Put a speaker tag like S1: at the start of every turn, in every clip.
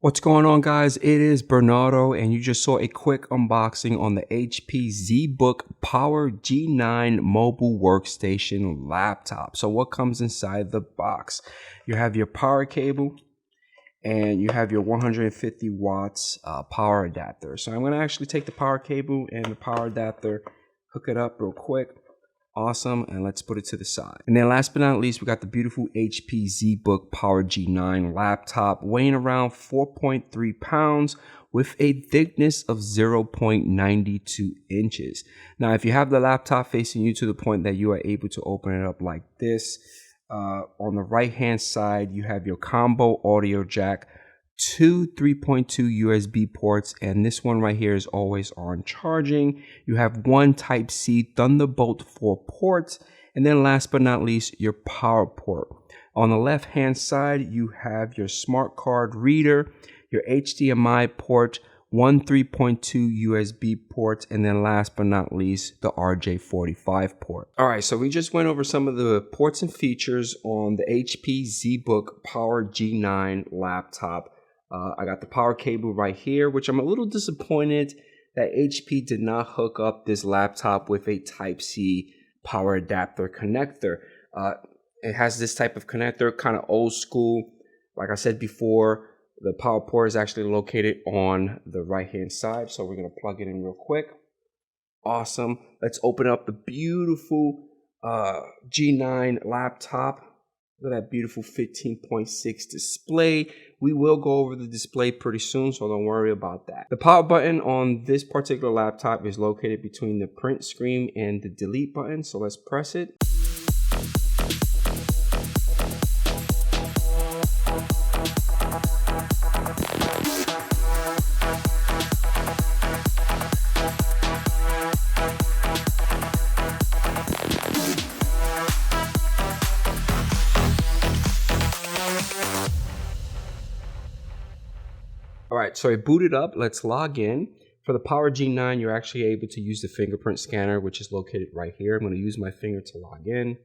S1: What's going on, guys? It is Bernardo, and you just saw a quick unboxing on the HP ZBook Power G9 mobile workstation laptop. So what comes inside the box? You have your power cable and you have your 150 watts power adapter. So I'm going to actually take the power cable and the power adapter, hook it up real quick. Awesome, and let's put it to the side. And then last but not least, we got the beautiful HP ZBook Power G9 laptop weighing around 4.3 pounds with a thickness of 0.92 inches. Now, if you have the laptop facing you to the point that you are able to open it up like this, on the right hand side, you have your combo audio jack, two 3.2 USB ports, and this one right here is always on charging. You have one Type-C Thunderbolt 4 port, and then last but not least, your power port. On the left hand side, you have your smart card reader, your HDMI port, one 3.2 USB port, and then last but not least, the RJ45 port. All right, so we just went over some of the ports and features on the HP ZBook Power G9 laptop. I got the power cable right here, which I'm a little disappointed that HP did not hook up this laptop with a Type-C power adapter connector. It has this type of connector, kind of old school. Like I said before, the power port is actually located on the right hand side. So we're going to plug it in real quick. Awesome. Let's open up the beautiful G9 laptop. Look at that beautiful 15.6 display. We will go over the display pretty soon, so don't worry about that. The power button on this particular laptop is located between the print screen and the delete button. So let's press it. All right, so it booted up. Let's log in. For the Power G9, you're actually able to use the fingerprint scanner, which is located right here. I'm going to use my finger to log in.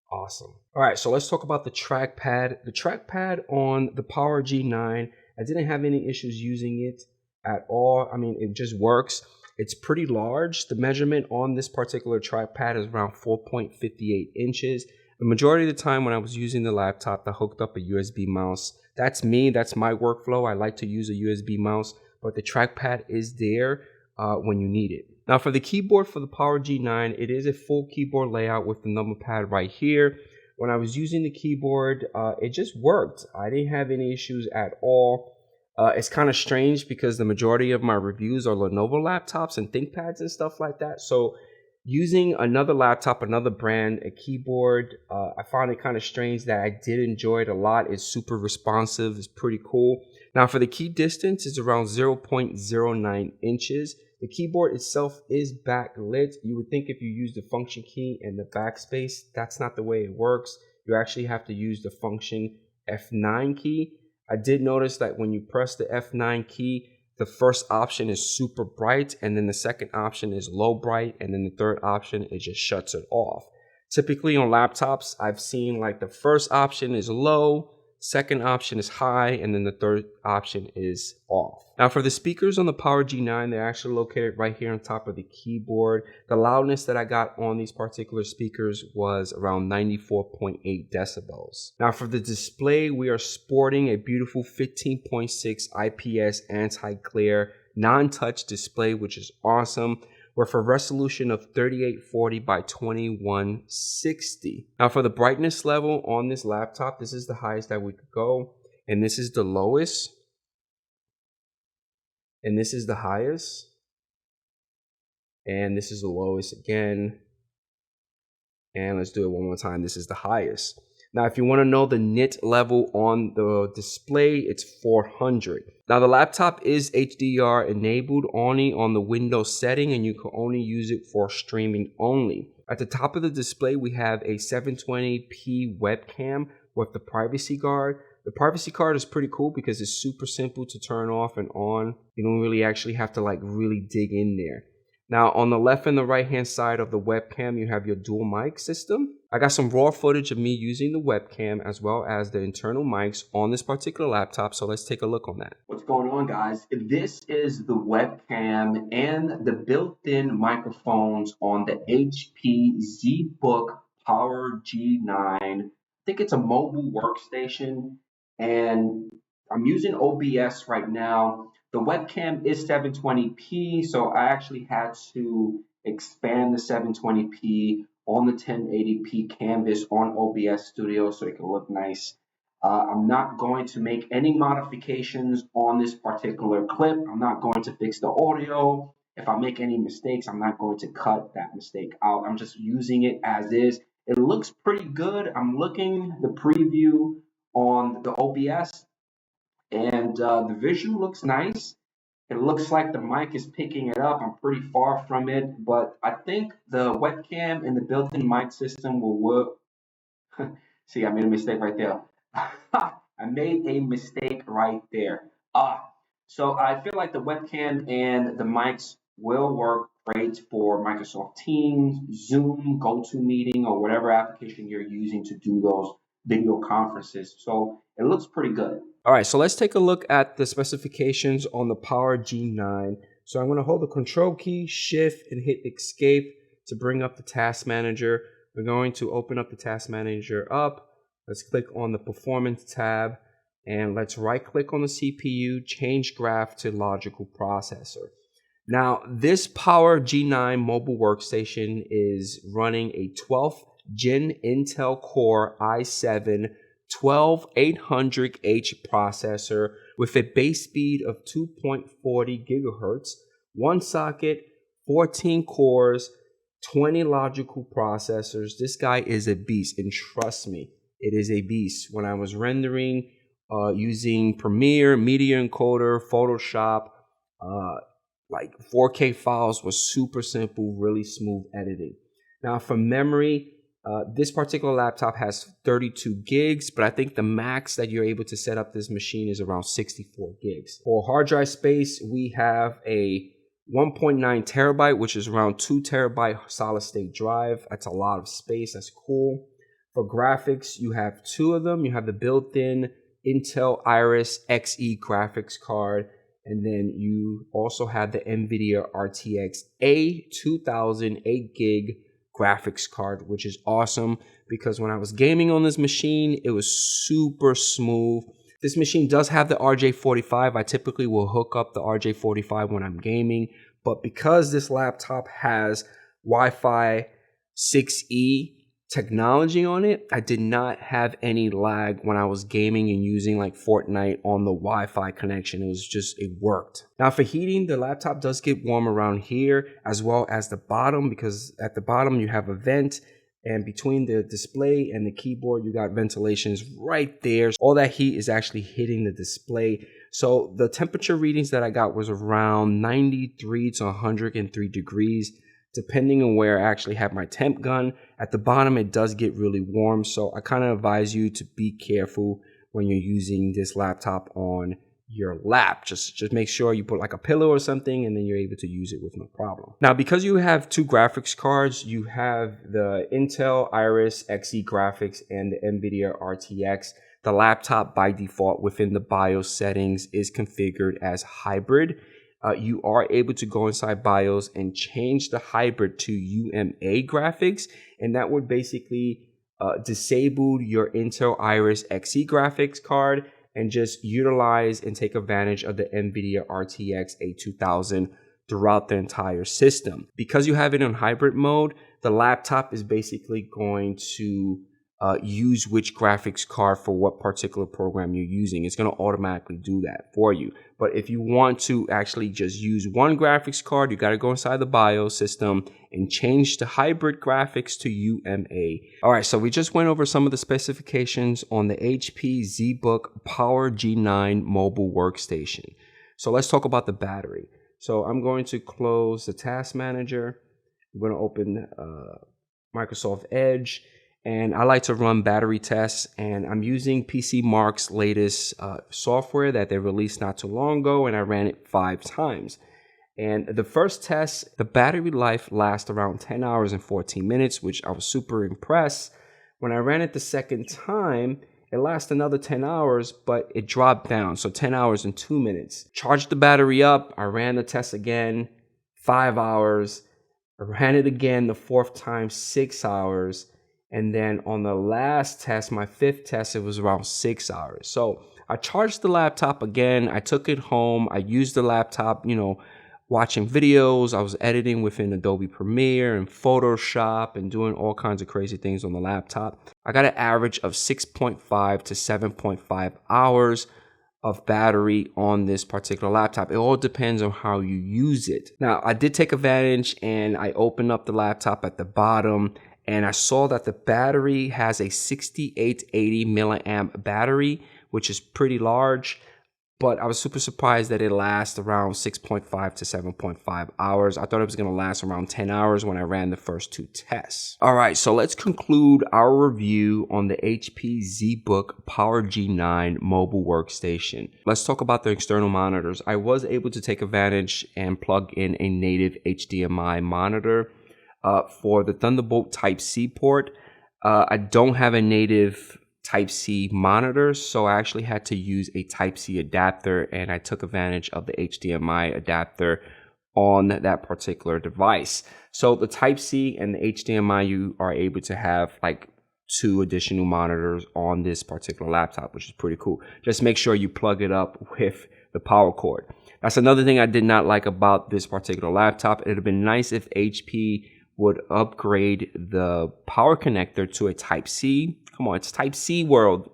S1: Awesome. All right, so let's talk about the trackpad. The trackpad on the Power G9, I didn't have any issues using it at all. I mean, it just works. It's pretty large. The measurement on this particular trackpad is around 4.58 inches. The majority of the time when I was using the laptop, I hooked up a USB mouse. That's me. That's my workflow. I like to use a USB mouse, but the trackpad is there when you need it. Now for the keyboard for the Power G9, it is a full keyboard layout with the number pad right here. When I was using the keyboard, it just worked. I didn't have any issues at all. It's kind of strange because the majority of my reviews are Lenovo laptops and ThinkPads and stuff like that. So using another laptop, another brand, a keyboard, I found it kind of strange that I did enjoy it a lot. It's super responsive. It's pretty cool. Now for the key distance, it's around 0.09 inches. The keyboard itself is backlit. You would think if you use the function key and the backspace, that's not the way it works. You actually have to use the function F9 key. I did notice that when you press the F9 key, the first option is super bright, and then the second option is low bright, and then the third option, it just shuts it off. Typically on laptops, I've seen like the first option is low, second option is high, and then the third option is off. Now for the speakers on the Power G9, they're actually located right here on top of the keyboard. The loudness that I got on these particular speakers was around 94.8 decibels. Now for the display, we are sporting a beautiful 15.6 IPS anti-glare non-touch display, which is awesome, with a resolution of 3840 by 2160. Now for the brightness level on this laptop, this is the highest that we could go, and this is the lowest, and this is the highest, and this is the lowest again, and let's do it one more time. This is the highest. Now, if you want to know the nit level on the display, it's 400. Now, the laptop is HDR enabled only on the Windows setting, and you can only use it for streaming only. At the top of the display, we have a 720p webcam with the privacy guard. The privacy guard is pretty cool because it's super simple to turn off and on. You don't really actually have to like really dig in there. Now, on the left and the right-hand side of the webcam, you have your dual mic system. I got some raw footage of me using the webcam as well as the internal mics on this particular laptop. So let's take a look on that. What's going on, guys? This is the webcam and the built-in microphones on the HP ZBook Power G9. I think it's a mobile workstation, and I'm using OBS right now. The webcam is 720p, so I actually had to expand the 720p on the 1080p canvas on OBS Studio so it can look nice. I'm not going to make any modifications on this particular clip. I'm not going to fix the audio. If I make any mistakes, I'm not going to cut that mistake out. I'm just using it as is. It looks pretty good. I'm looking the preview on the OBS, and the visual looks nice. It looks like the mic is picking it up. I'm pretty far from it, but I think the webcam and the built-in mic system will work. See, I made a mistake right there. I made a mistake right there. So I feel like the webcam and the mics will work great for Microsoft Teams, Zoom, GoToMeeting, or whatever application you're using to do those video conferences. So it looks pretty good. All right, so let's take a look at the specifications on the Power G9. So I'm going to hold the control key, shift, and hit escape to bring up the task manager. We're going to open up the task manager up. Let's click on the performance tab, and let's right click on the CPU, change graph to logical processor. Now, this Power G9 mobile workstation is running a 12th Gen Intel Core i7 12800H processor with a base speed of 2.40 gigahertz, one socket, 14 cores, 20 logical processors. This guy is a beast, and trust me, it is a beast. When I was rendering using Premiere, Media Encoder, Photoshop, like 4K files was super simple, really smooth editing. Now for memory, this particular laptop has 32 gigs, but I think the max that you're able to set up this machine is around 64 gigs. For hard drive space, we have a 1.9 terabyte, which is around 2 terabyte solid state drive. That's a lot of space. That's cool. For graphics, you have two of them. You have the built-in Intel Iris Xe graphics card, and then you also have the NVIDIA RTX A2000 8 gig graphics card, which is awesome because when I was gaming on this machine, it was super smooth. This machine does have the RJ45. I typically will hook up the RJ45 when I'm gaming, but because this laptop has Wi-Fi 6E technology on it, I did not have any lag when I was gaming and using like Fortnite on the Wi-Fi connection. It worked. Now for heating, the laptop does get warm around here as well as the bottom, because at the bottom you have a vent, and between the display and the keyboard you got ventilations right there. All that heat is actually hitting the display. So the temperature readings that I got was around 93 to 103 degrees. Depending on where I actually have my temp gun. At the bottom, it does get really warm. So I kind of advise you to be careful when you're using this laptop on your lap. Just make sure you put like a pillow or something, and then you're able to use it with no problem. Now, because you have two graphics cards, you have the Intel Iris Xe graphics and the NVIDIA RTX. The laptop by default within the BIOS settings is configured as hybrid. You are able to go inside BIOS and change the hybrid to UMA graphics, and that would basically disable your Intel Iris Xe graphics card and just utilize and take advantage of the NVIDIA RTX A2000 throughout the entire system. Because you have it in hybrid mode, the laptop is basically going to use which graphics card for what particular program you're using. It's going to automatically do that for you. But if you want to actually just use one graphics card, you got to go inside the BIOS system and change the hybrid graphics to UMA. All right, so we just went over some of the specifications on the HP ZBook Power G9 mobile workstation. So let's talk about the battery. So I'm going to close the task manager. I'm going to open Microsoft Edge. And I like to run battery tests, and I'm using PCMark's latest software that they released not too long ago, and I ran it 5 times. And the first test, the battery life lasts around 10 hours and 14 minutes, which I was super impressed. When I ran it the second time, it lasted another 10 hours, but it dropped down. So 10 hours and 2 minutes. Charged the battery up. I ran the test again, 5 hours. I ran it again the fourth time, 6 hours. And then on the last test, my fifth test, it was around 6 hours. So I charged the laptop again. I took it home. I used the laptop, watching videos. I was editing within Adobe Premiere and Photoshop and doing all kinds of crazy things on the laptop. I got an average of 6.5 to 7.5 hours of battery on this particular laptop. It all depends on how you use it. Now, I did take advantage and I opened up the laptop at the bottom and I saw that the battery has a 6880 milliamp battery, which is pretty large. But I was super surprised that it lasts around 6.5 to 7.5 hours. I thought it was going to last around 10 hours when I ran the first two tests. All right, so let's conclude our review on the HP ZBook Power G9 mobile workstation. Let's talk about the external monitors. I was able to take advantage and plug in a native HDMI monitor for the Thunderbolt Type-C port. I don't have a native Type-C monitor, so I actually had to use a Type-C adapter, and I took advantage of the HDMI adapter on that particular device. So the Type-C and the HDMI, you are able to have like 2 additional monitors on this particular laptop, which is pretty cool. Just make sure you plug it up with the power cord. That's another thing I did not like about this particular laptop. It would have been nice if HP would upgrade the power connector to a Type-C. Come on, it's Type-C world,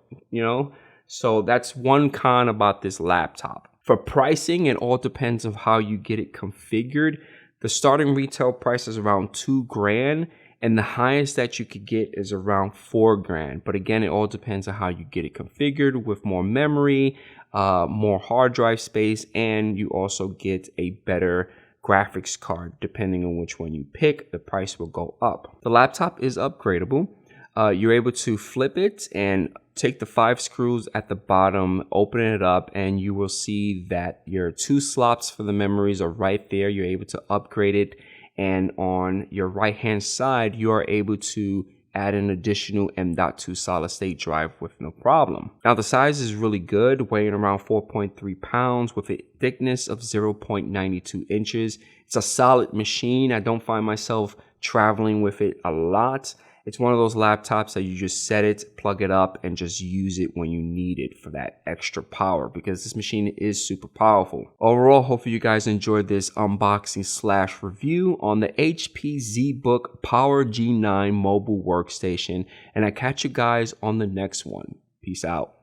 S1: So that's one con about this laptop. For pricing, it all depends on how you get it configured. The starting retail price is around $2,000, and the highest that you could get is around $4,000. But again, it all depends on how you get it configured with more memory, more hard drive space, and you also get a better graphics card. Depending on which one you pick, the price will go up. The laptop is upgradable. You're able to flip it and take the 5 screws at the bottom, open it up, and you will see that your 2 slots for the memories are right there. You're able to upgrade it, and on your right hand side, you are able to add an additional M.2 solid state drive with no problem. Now the size is really good, weighing around 4.3 pounds with a thickness of 0.92 inches. It's a solid machine. I don't find myself traveling with it a lot. It's one of those laptops that you just set it, plug it up, and just use it when you need it for that extra power, because this machine is super powerful. Overall, hopefully you guys enjoyed this unboxing / review on the HP ZBook Power G9 mobile workstation, and I catch you guys on the next one. Peace out.